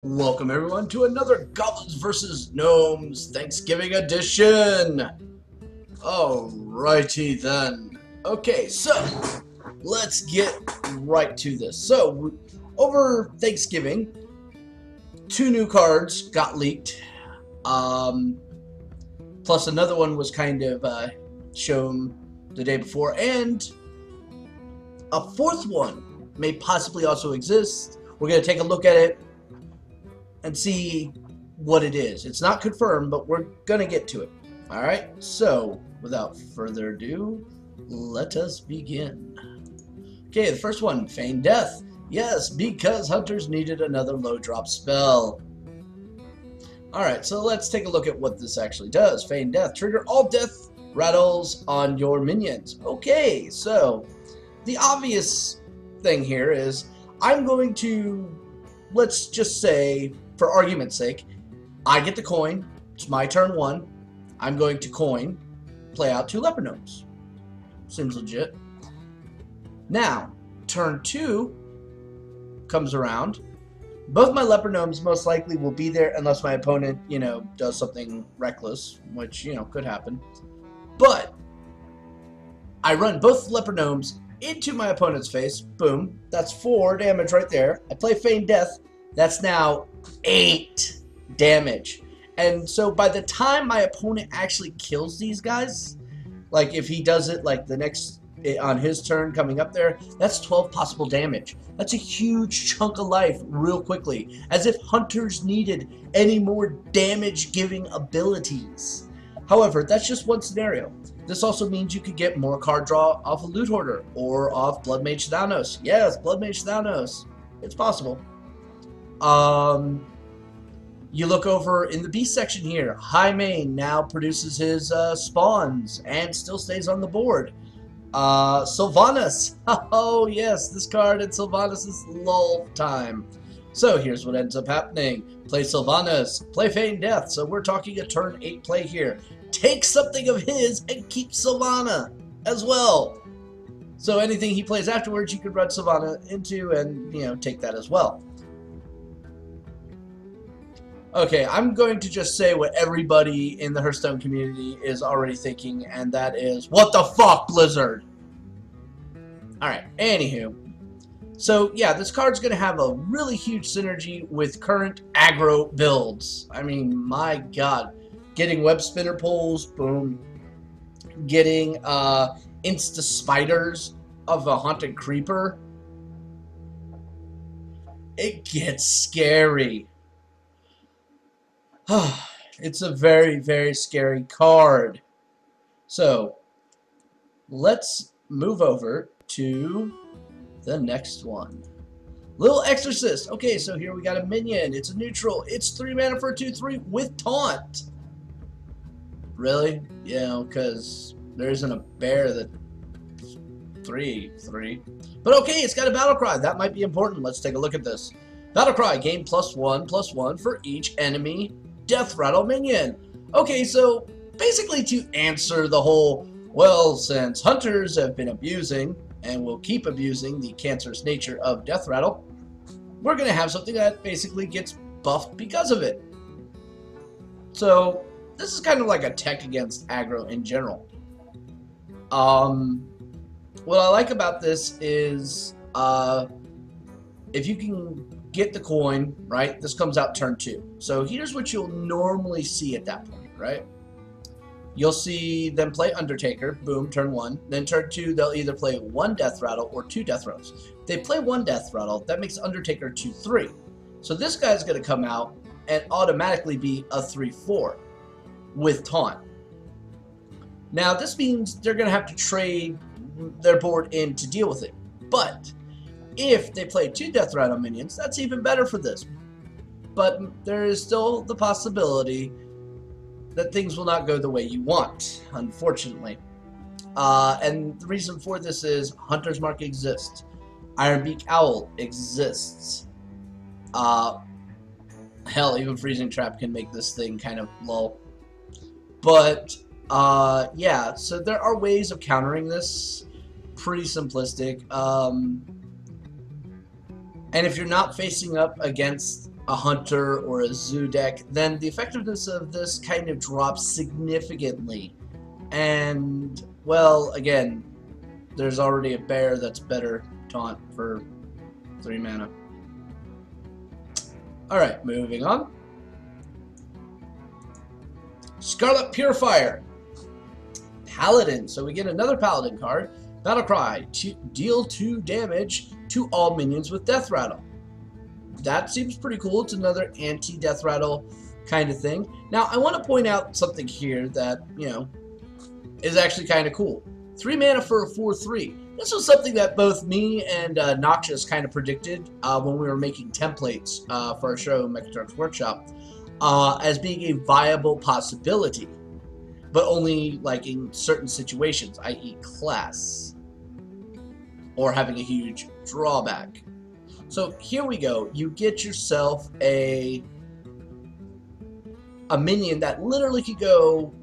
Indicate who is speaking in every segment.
Speaker 1: Welcome everyone to another Goblins vs. Gnomes Thanksgiving edition! Alrighty then. Okay, so let's get right to this. So, over Thanksgiving, 2 new cards got leaked. Plus another one was kind of shown the day before, and a 4th one may possibly also exist. We're going to take a look at it and see what it is. It's not confirmed, but we're gonna get to it. Alright, so without further ado, let us begin. Okay, the first one, Feign Death. Yes, because hunters needed another low drop spell. Alright, so let's take a look at what this actually does. Feign Death. Trigger all death rattles on your minions. Okay, so the obvious thing here is I'm going to, let's just say, for argument's sake, I get the coin. It's my turn 1. I'm going to coin, play out 2 leper gnomes. Seems legit. Now, turn 2 comes around. Both my leper gnomes most likely will be there unless my opponent, does something reckless, which, could happen. But I run both leper gnomes into my opponent's face. Boom. That's 4 damage right there. I play Feign Death. That's now 8 damage. And so by the time my opponent actually kills these guys, like if he does it like the next on his turn coming up there, that's 12 possible damage. That's a huge chunk of life real quickly, as if hunters needed any more damage giving abilities. However, that's just one scenario. This also means you could get more card draw off of Loot Hoarder or off Blood Mage Thanos. Yes, Blood Mage Thanos. It's possible. You look over in the beast section here. High Main now produces his spawns and still stays on the board. Sylvanas. Oh yes, this card in Sylvanas' lull time. So here's what ends up happening. Play Sylvanas, play Feign Death. So we're talking a turn 8 play here. Take something of his and keep Sylvana as well. So anything he plays afterwards, you could run Sylvana into and, take that as well. Okay, I'm going to just say what everybody in the Hearthstone community is already thinking, and that is, what the fuck, Blizzard? Alright, anywho. So, yeah, this card's going to have a really huge synergy with current aggro builds. I mean, my god. Getting web spinner pulls, boom. Getting insta spiders of a haunted creeper. It gets scary. It's a very, very scary card. So, let's move over to the next one. Little Exorcist. Okay, so here we got a minion. It's a neutral. It's 3 mana for a 2/3 with taunt. Really? Because there isn't a bear that 3/3. But okay, it's got a battle cry. That might be important. Let's take a look at this. Battle cry. Gain +1/+1 for each enemy death rattle minion. Okay, so basically to answer the whole, well, since hunters have been abusing and will keep abusing the cancerous nature of death rattle, we're going to have something that basically gets buffed because of it. So this is kind of like a tech against aggro in general. What I like about this is if you can get the coin, right? This comes out turn 2. So here's what you'll normally see at that point, right? You'll see them play Undertaker, boom, turn 1. Then turn 2, they'll either play 1 death rattle or 2 death rattles. If they play 1 death rattle, that makes Undertaker 2/3. So this guy's going to come out and automatically be a 3/4 with taunt. Now this means they're going to have to trade their board in to deal with it. But if they play 2 death rattle minions, that's even better for this. But there is still the possibility that things will not go the way you want, unfortunately. And the reason for this is Hunter's Mark exists. Ironbeak Owl exists. Hell, even Freezing Trap can make this thing kind of lull. But, yeah, so there are ways of countering this. Pretty simplistic. And if you're not facing up against a hunter or a zoo deck, then the effectiveness of this kind of drops significantly. And, well, again, there's already a bear that's better taunt for 3 mana. Alright, moving on. Scarlet Purifier. Paladin. So we get another Paladin card. Battle Cry. Deal 2 damage to all minions with Death Rattle. That seems pretty cool. It's another anti-Death Rattle kind of thing. Now, I want to point out something here that, you know, is actually kind of cool. 3 mana for a 4/3. This was something that both me and Noxious kind of predicted when we were making templates for our show, Mechatronics Workshop, as being a viable possibility, but only like in certain situations, i.e. class, or having a huge drawback. So here we go. You get yourself a minion that literally could go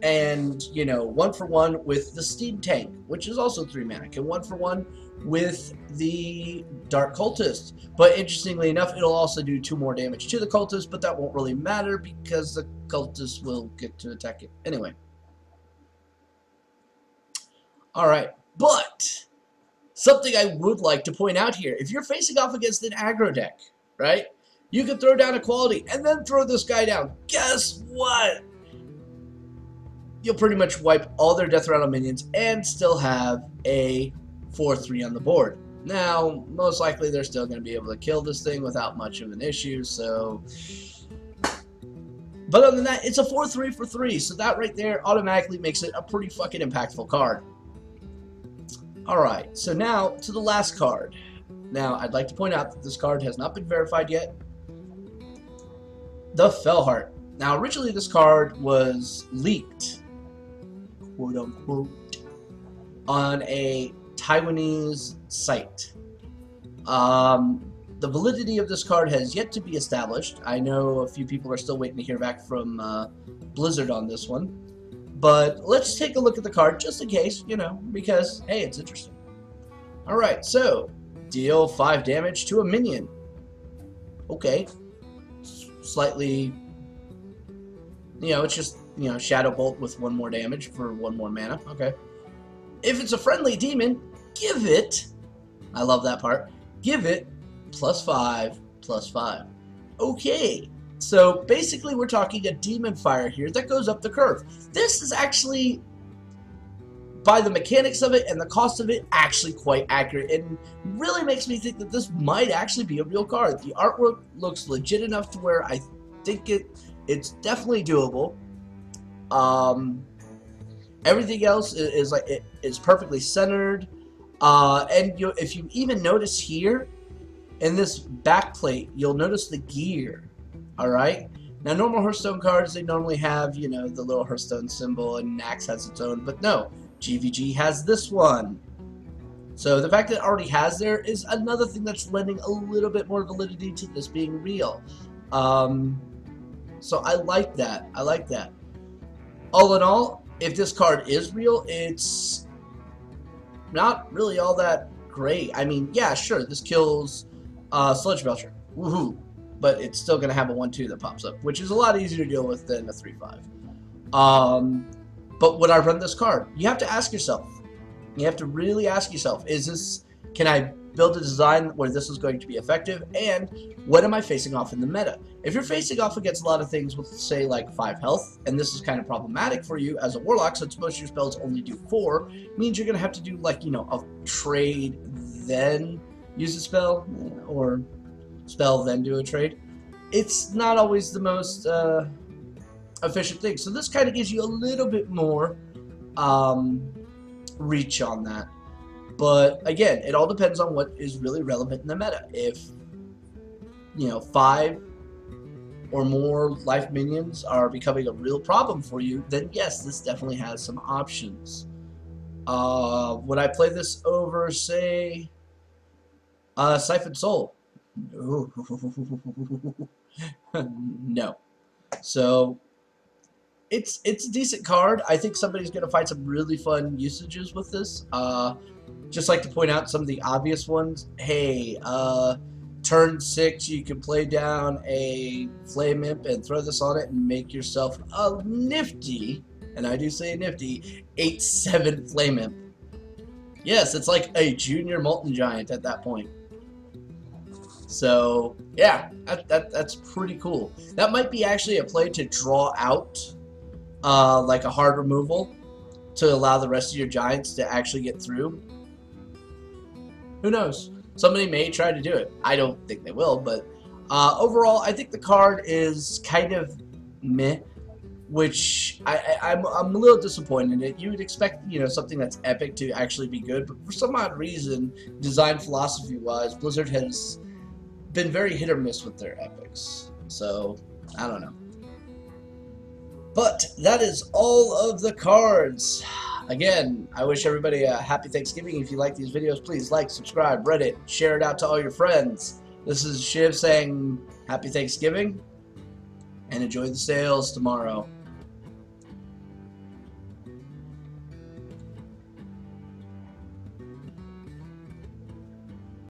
Speaker 1: and, you know, 1-for-1 with the Steam Tank, which is also 3 mana. Can 1-for-1 with the Dark Cultist. But interestingly enough, it'll also do 2 more damage to the Cultist, but that won't really matter because the Cultist will get to attack it anyway. Alright, but something I would like to point out here. If you're facing off against an aggro deck, right, you can throw down a quality and then throw this guy down. Guess what? You'll pretty much wipe all their Death Rattle minions and still have a 4/3 on the board. Now, most likely they're still going to be able to kill this thing without much of an issue, so... But other than that, it's a 4/3 for 3, so that right there automatically makes it a pretty fucking impactful card. Alright, so now to the last card. Now, I'd like to point out that this card has not been verified yet. The Felheart. Now, originally this card was leaked, quote unquote, on a Taiwanese site. The validity of this card has yet to be established. I know a few people are still waiting to hear back from Blizzard on this one. But let's take a look at the card just in case, you know, because, hey, it's interesting. Alright, so, deal 5 damage to a minion. Okay. Slightly, you know, it's just, you know, Shadow Bolt with 1 more damage for 1 more mana. Okay. If it's a friendly demon, give it, I love that part, give it +5/+5. Okay. So basically we're talking a demon fire here that goes up the curve. This is actually, by the mechanics of it and the cost of it, actually quite accurate, and really makes me think that this might actually be a real card. The artwork looks legit enough to where I think it's definitely doable. Everything else is like it's perfectly centered, and if you even notice here in this back plate, you'll notice the gear. Alright? Now, normal Hearthstone cards, they normally have, you know, the little Hearthstone symbol, and Nax has its own, but no, GVG has this one. So the fact that it already has there is another thing that's lending a little bit more validity to this being real. So I like that. I like that. All in all, if this card is real, it's not really all that great. I mean, yeah, sure, this kills Sludge Belcher. Woohoo! But it's still going to have a 1/2 that pops up, which is a lot easier to deal with than a 3/5. But would I run this card? You have to ask yourself. You have to really ask yourself, can I build a design where this is going to be effective, and what am I facing off in the meta? If you're facing off against a lot of things with, say, like 5 health, and this is kind of problematic for you as a Warlock, since most of your spells only do 4, means you're going to have to do, like, you know, a trade, then use a spell, or spell then do a trade. It's not always the most efficient thing, so this kind of gives you a little bit more reach on that. But again, it all depends on what is really relevant in the meta. If, you know, 5 or more life minions are becoming a real problem for you, then yes, this definitely has some options. Would I play this over, say, Siphoned Soul? No. So it's a decent card. I think somebody's gonna find some really fun usages with this. Just like to point out some of the obvious ones. Hey, turn 6, you can play down a Flame Imp and throw this on it and make yourself a nifty, and I do say nifty, 8/7 Flame Imp. Yes, it's like a junior Molten Giant at that point. So, yeah, that's pretty cool. That might be actually a play to draw out like a hard removal to allow the rest of your Giants to actually get through. Who knows? Somebody may try to do it. I don't think they will, but overall, I think the card is kind of meh, which I'm a little disappointed in it. You would expect, you know, something that's epic to actually be good, but for some odd reason, design philosophy-wise, Blizzard has been very hit or miss with their epics. So, I don't know. But that is all of the cards. Again, I wish everybody a happy Thanksgiving. If you like these videos, please like, subscribe, Reddit, share it out to all your friends. This is Shiv saying happy Thanksgiving and enjoy the sales tomorrow.